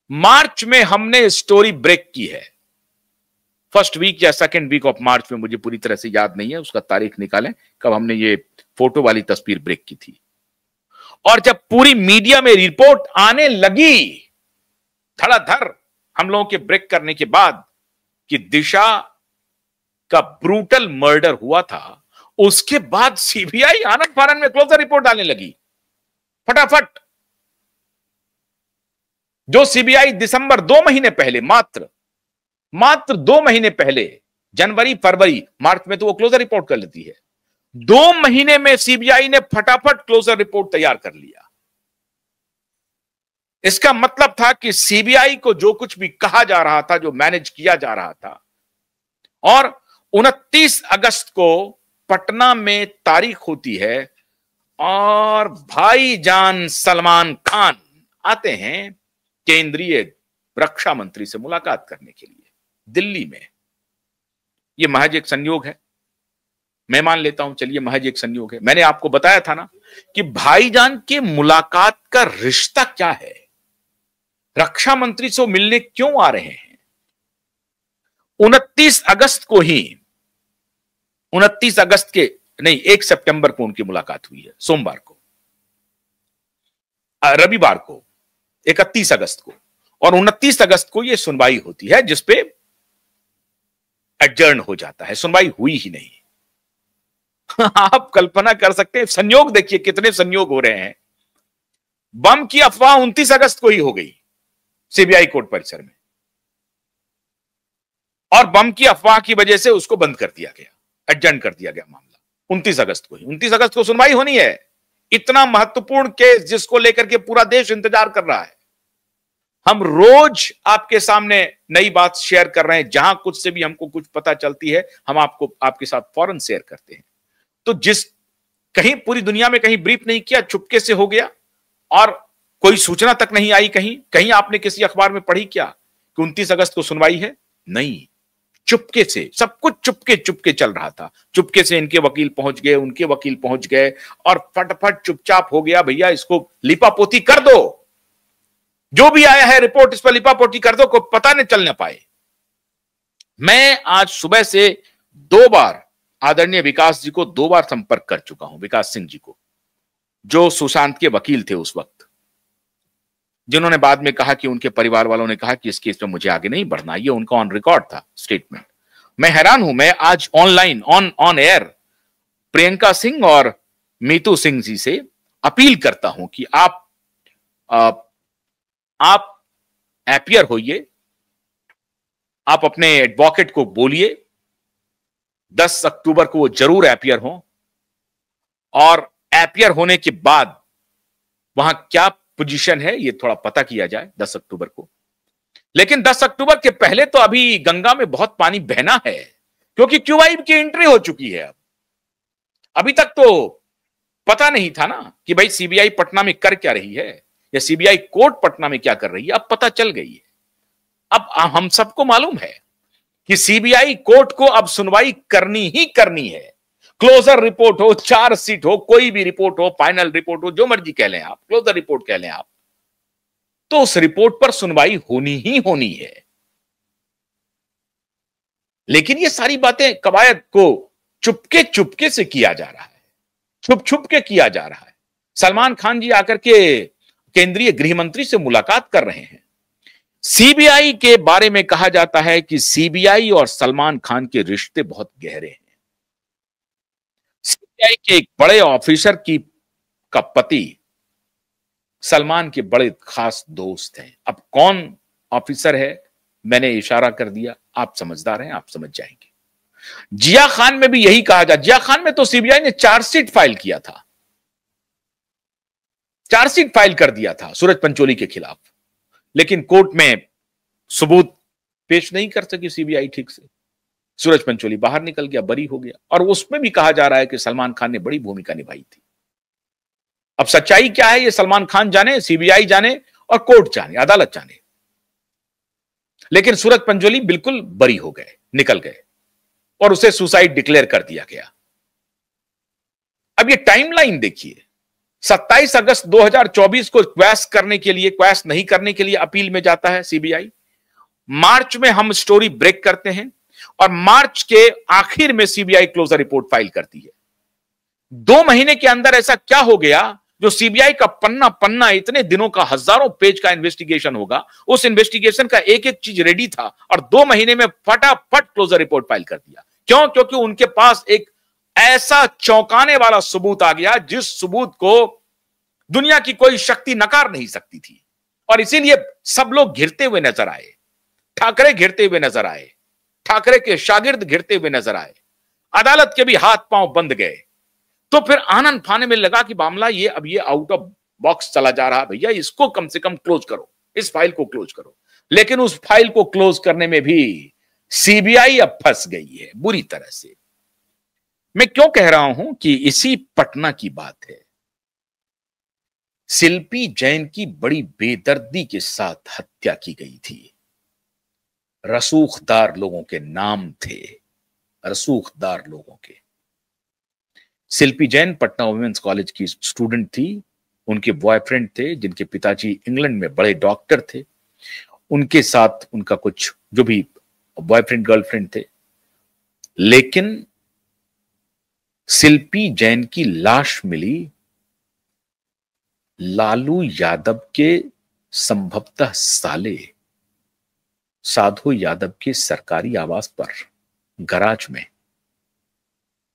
मार्च में हमने story break की है। फर्स्ट वीक या सेकंड वीक ऑफ मार्च में, मुझे पूरी तरह से याद नहीं है, उसका तारीख निकालें कब हमने ये फोटो वाली तस्वीर ब्रेक की थी। और जब पूरी मीडिया में रिपोर्ट आने लगी धड़ाधड़ हम लोगों के ब्रेक करने के बाद कि दिशा का ब्रूटल मर्डर हुआ था, उसके बाद सीबीआई आनंद फानंद में क्लोजर रिपोर्ट डालने लगी फटाफट। जो सीबीआई दिसंबर 2 महीने पहले, मात्र 2 महीने पहले, जनवरी फरवरी मार्च में तो वो क्लोजर रिपोर्ट कर लेती है, 2 महीने में सीबीआई ने फटाफट क्लोजर रिपोर्ट तैयार कर लिया। इसका मतलब था कि सीबीआई को जो कुछ भी कहा जा रहा था, जो मैनेज किया जा रहा था, और 29 अगस्त को पटना में तारीख होती है और भाईजान सलमान खान आते हैं केंद्रीय रक्षा मंत्री से मुलाकात करने के लिए दिल्ली में। यह महज एक संयोग है, मैं मान लेता हूं, चलिए महज एक संयोग है। मैंने आपको बताया था ना कि भाईजान के मुलाकात का रिश्ता क्या है, रक्षा मंत्री से मिलने क्यों आ रहे हैं। 29 अगस्त को ही, 29 अगस्त के नहीं, 1 सितंबर को उनकी मुलाकात हुई है, सोमवार को, रविवार को 31 अगस्त को, और 29 अगस्त को यह सुनवाई होती है जिसपे एडजर्न हो जाता है। सुनवाई हुई ही नहीं। आप कल्पना कर सकते हैं, संयोग देखिए कितने संयोग हो रहे हैं। बम की अफवाह 29 अगस्त को ही हो गई सीबीआई कोर्ट परिसर में, और बम की अफवाह की वजह से उसको बंद कर दिया गया, एडजर्न कर दिया गया मामला 29 अगस्त को ही। 29 अगस्त को सुनवाई होनी है। इतना महत्वपूर्ण केस जिसको लेकर के पूरा देश इंतजार कर रहा है। हम रोज आपके सामने नई बात शेयर कर रहे हैं, जहां कुछ से भी हमको कुछ पता चलती है हम आपको आपके साथ फौरन शेयर करते हैं। तो जिस कहीं पूरी दुनिया में कहीं ब्रीफ नहीं किया, चुपके से हो गया और कोई सूचना तक नहीं आई। कहीं कहीं आपने किसी अखबार में पढ़ी क्या कि 29 अगस्त को सुनवाई है? नहीं, चुपके से सब कुछ चुपके चुपके चल रहा था। चुपके से इनके वकील पहुंच गए, उनके वकील पहुंच गए, और फटाफट चुपचाप हो गया, भैया इसको लिपापोती कर दो, जो भी आया है रिपोर्ट इस पर लिपापोती कर दो, को पता नहीं चलने पाए। मैं आज सुबह से 2 बार आदरणीय विकास जी को 2 बार संपर्क कर चुका हूं, विकास सिंह जी को, जो सुशांत के वकील थे उस वक्त, जिन्होंने बाद में कहा कि उनके परिवार वालों ने कहा कि इस केस में मुझे आगे नहीं बढ़ना। ये उनका ऑन रिकॉर्ड था स्टेटमेंट। मैं हैरान हूं। मैं आज online on air Priyanka Singh और मीतू सिंह जी से अपील करता हूं कि आप एपियर होइए, आप अपने एडवोकेट को बोलिए 10 अक्टूबर को वो जरूर एपियर हो, और एपियर होने के बाद वहां क्या पोजीशन है ये थोड़ा पता किया जाए 10 अक्टूबर को। लेकिन 10 अक्टूबर के पहले तो अभी गंगा में बहुत पानी बहना है, क्योंकि क्यूबाइब की एंट्री हो चुकी है। अभी तक तो पता नहीं था ना कि भाई सीबीआई पटना में कर क्या रही है, या सीबीआई कोर्ट पटना में क्या कर रही है। अब पता चल गई है। अब हम सबको मालूम है कि सीबीआई कोर्ट को अब सुनवाई करनी ही करनी है। क्लोजर रिपोर्ट हो, चार्जशीट हो, कोई भी रिपोर्ट हो, फाइनल रिपोर्ट हो, जो मर्जी कह लें आप, क्लोजर रिपोर्ट कह लें आप, तो उस रिपोर्ट पर सुनवाई होनी ही होनी है। लेकिन ये सारी बातें कवायद को चुपके चुपके से किया जा रहा है, छुप छुप के किया जा रहा है। सलमान खान जी आकर के केंद्रीय गृह मंत्री से मुलाकात कर रहे हैं। सीबीआई के बारे में कहा जाता है कि सीबीआई और सलमान खान के रिश्ते बहुत गहरे हैं। सीबीआई के एक बड़े ऑफिसर का पति सलमान के बड़े खास दोस्त हैं। अब कौन ऑफिसर है मैंने इशारा कर दिया, आप समझदार हैं, आप समझ जाएंगे। जिया खान में भी यही कहा जिया खान में तो सीबीआई ने चार्जशीट फाइल किया था, चार्जशीट फाइल कर दिया था सूरज पंचोली के खिलाफ, लेकिन कोर्ट में सबूत पेश नहीं कर सकी सीबीआई ठीक से। सूरज पंचोली बाहर निकल गया, बरी हो गया, और उसमें भी कहा जा रहा है कि सलमान खान ने बड़ी भूमिका निभाई थी। अब सच्चाई क्या है ये सलमान खान जाने, सीबीआई जाने और कोर्ट जाने, अदालत जाने। लेकिन सूरज पंचोली बिल्कुल बरी हो गए, निकल गए, और उसे सुसाइड डिक्लेयर कर दिया गया। अब ये टाइमलाइन देखिए, 27 अगस्त 2024 को क्वैश नहीं करने के लिए अपील में जाता है सीबीआई। मार्च में हम स्टोरी ब्रेक करते हैं और मार्च के आखिर में सीबीआई क्लोजर रिपोर्ट फाइल करती है। 2 महीने के अंदर ऐसा क्या हो गया जो सीबीआई का पन्ना पन्ना इतने दिनों का हजारों पेज का इन्वेस्टिगेशन होगा, उस इन्वेस्टिगेशन का एक एक चीज रेडी था और 2 महीने में फटाफट क्लोजर रिपोर्ट फाइल कर दिया। क्यों? क्योंकि उनके पास एक ऐसा चौंकाने वाला सबूत आ गया जिस सबूत को दुनिया की कोई शक्ति नकार नहीं सकती थी। और इसीलिए सब लोग घिरते हुए नजर आए, ठाकरे घिरते हुए नजर आए, ठाकरे के शागिर्द घिरते हुए नजर आए, अदालत के भी हाथ पांव बंद गए। तो फिर आनन फाने में लगा कि मामला ये आउट ऑफ बॉक्स चला जा रहा, भैया इसको कम से कम क्लोज करो, इस फाइल को क्लोज करो। लेकिन उस फाइल को क्लोज करने में भी सीबीआई अब फंस गई है बुरी तरह से। मैं क्यों कह रहा हूं कि इसी पटना की बात है। शिल्पी जैन की बड़ी बेदर्दी के साथ हत्या की गई थी। रसूखदार लोगों के नाम थे, रसूखदार लोगों के। शिल्पी जैन पटना वुमेन्स कॉलेज की स्टूडेंट थी, उनके बॉयफ्रेंड थे जिनके पिताजी इंग्लैंड में बड़े डॉक्टर थे, उनके साथ उनका कुछ जो भी बॉयफ्रेंड गर्लफ्रेंड थे। लेकिन शिल्पी जैन की लाश मिली लालू यादव के संभवतः साले साधु यादव के सरकारी आवास पर, गराज में।